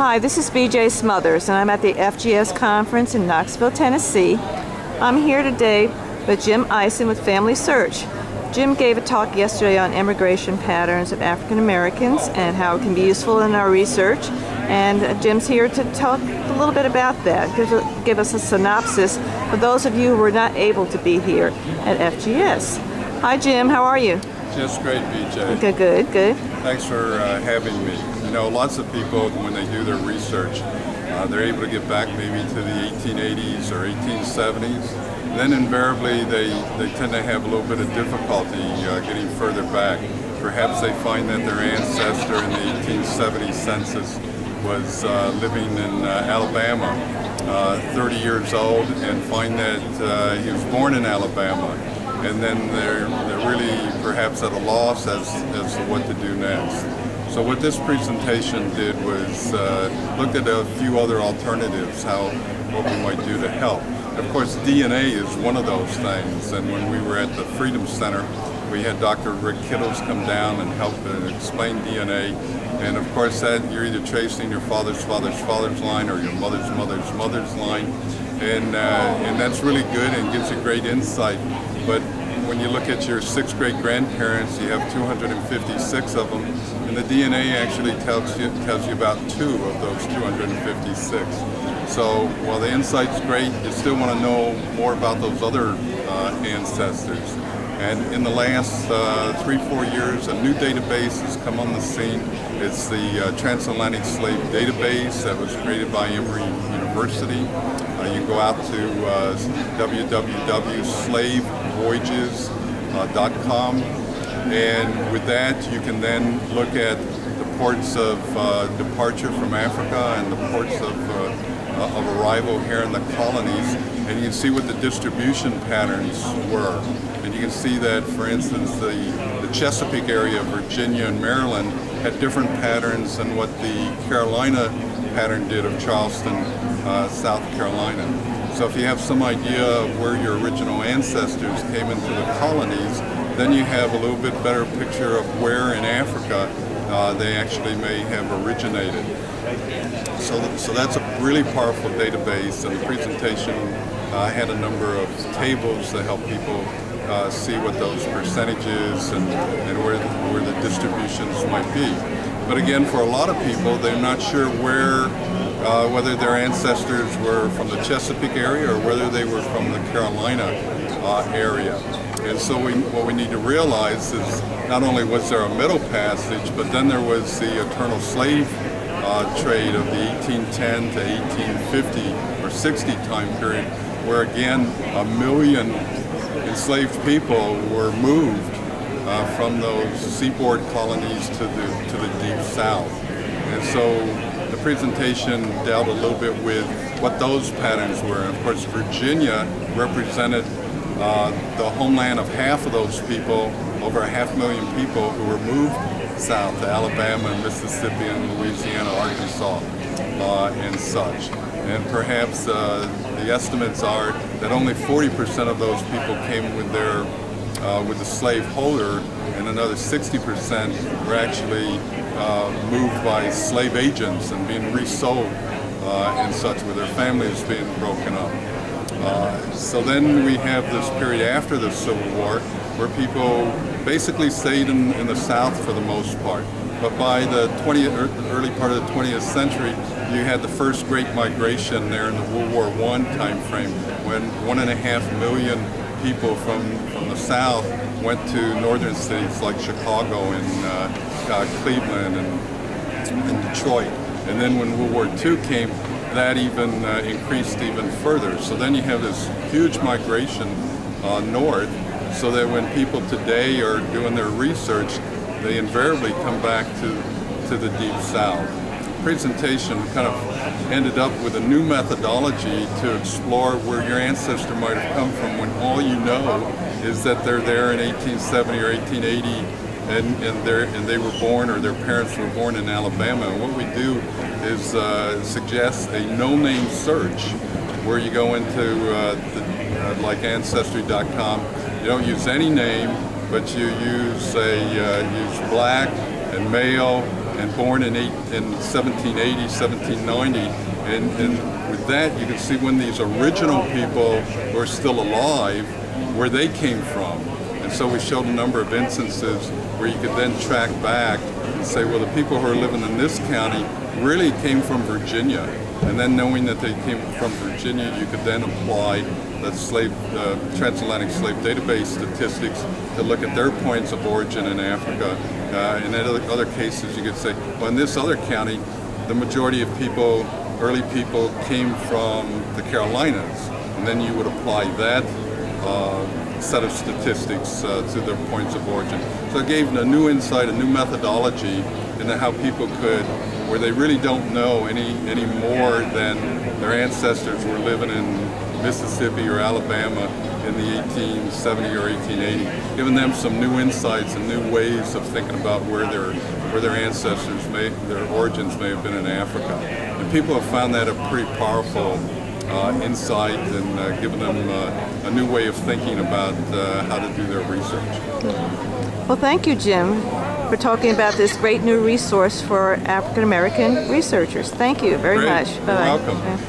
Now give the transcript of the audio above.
Hi, this is BJ Smothers, and I'm at the FGS Conference in Knoxville, Tennessee. I'm here today with Jim Ison with Family Search. Jim gave a talk yesterday on immigration patterns of African Americans and how it can be useful in our research. And Jim's here to talk a little bit about that, give us a synopsis for those of you who were not able to be here at FGS. Hi, Jim. How are you? Just great, BJ. Good. Thanks for having me. You know, lots of people, when they do their research, they're able to get back maybe to the 1880s or 1870s. Then invariably, they tend to have a little bit of difficulty getting further back. Perhaps they find that their ancestor in the 1870 census was living in Alabama, 30 years old, and find that he was born in Alabama. And then they're really perhaps at a loss as to what to do next. So what this presentation did was look at a few other alternatives, what we might do to help. Of course, DNA is one of those things, and when we were at the Freedom Center, we had Dr. Rick Kittles come down and help explain DNA. And of course, that you're either tracing your father's line or your mother's line, and that's really good and gives you great insight. But when you look at your 6th great grandparents, you have 256 of them, and the DNA actually tells you about 2 of those 256. So while the insight's great, you still want to know more about those other ancestors. And in the last 3-4 years, a new database has come on the scene. It's the Transatlantic Slave Database that was created by Emory University. You can go out to www.slavevoyages.com, and with that you can then look at the ports of departure from Africa and the ports of arrival here in the colonies, and you can see what the distribution patterns were. And you can see that, for instance, the Chesapeake area of Virginia and Maryland had different patterns than what the Carolina pattern did of Charleston, South Carolina. So if you have some idea of where your original ancestors came into the colonies, then you have a little bit better picture of where in Africa they actually may have originated. So that's a really powerful database, and the presentation had a number of tables to help people see what those percentages and where the distributions might be. But again, for a lot of people, they're not sure whether their ancestors were from the Chesapeake area or whether they were from the Carolina area. And so what we need to realize is not only was there a Middle Passage, but then there was the eternal slave trade of the 1810 to 1850 or 60 time period, where again 1 million enslaved people were moved from those seaboard colonies to the deep south. And so the presentation dealt a little bit with what those patterns were. And of course, Virginia represented the homeland of half of those people, over 500,000 people who were moved south to Alabama and Mississippi and Louisiana, Arkansas, and such. And perhaps the estimates are that only 40% of those people came with the slave holder, and another 60% were actually moved by slave agents and being resold and such, with their families being broken up. So then we have this period after the Civil War where people basically stayed in the South for the most part. But by the early part of the 20th century, you had the first great migration there in the World War I time frame, when 1.5 million people from the South went to northern cities like Chicago and Cleveland and Detroit. And then when World War II came, that even increased even further. So then you have this huge migration north, so that when people today are doing their research, they invariably come back to the deep south. The presentation kind of ended up with a new methodology to explore where your ancestor might have come from, when all you know is that they're there in 1870 or 1880 and they were born, or their parents were born in Alabama. And what we do is suggest a no-name search, where you go into like Ancestry.com. You don't use any name, but you use use black and male and born in 1780, 1790. And with that, you can see when these original people were still alive, where they came from. And so we showed a number of instances where you could then track back and say, well, the people who are living in this county really came from Virginia. And then knowing that they came from Virginia, you could then apply the transatlantic slave database statistics to look at their points of origin in Africa. And in other cases, you could say, well, in this other county, the majority of people, early people, came from the Carolinas. And then you would apply that set of statistics to their points of origin. So it gave a new insight, a new methodology into how people could, where they really don't know any more than their ancestors were living in Mississippi or Alabama in the 1870 or 1880, giving them some new insights and new ways of thinking about where their ancestors their origins may have been in Africa. And people have found that a pretty powerful insight and given them a new way of thinking about how to do their research. Well, thank you, Jim, for talking about this great new resource for African American researchers. Thank you very much. You're welcome.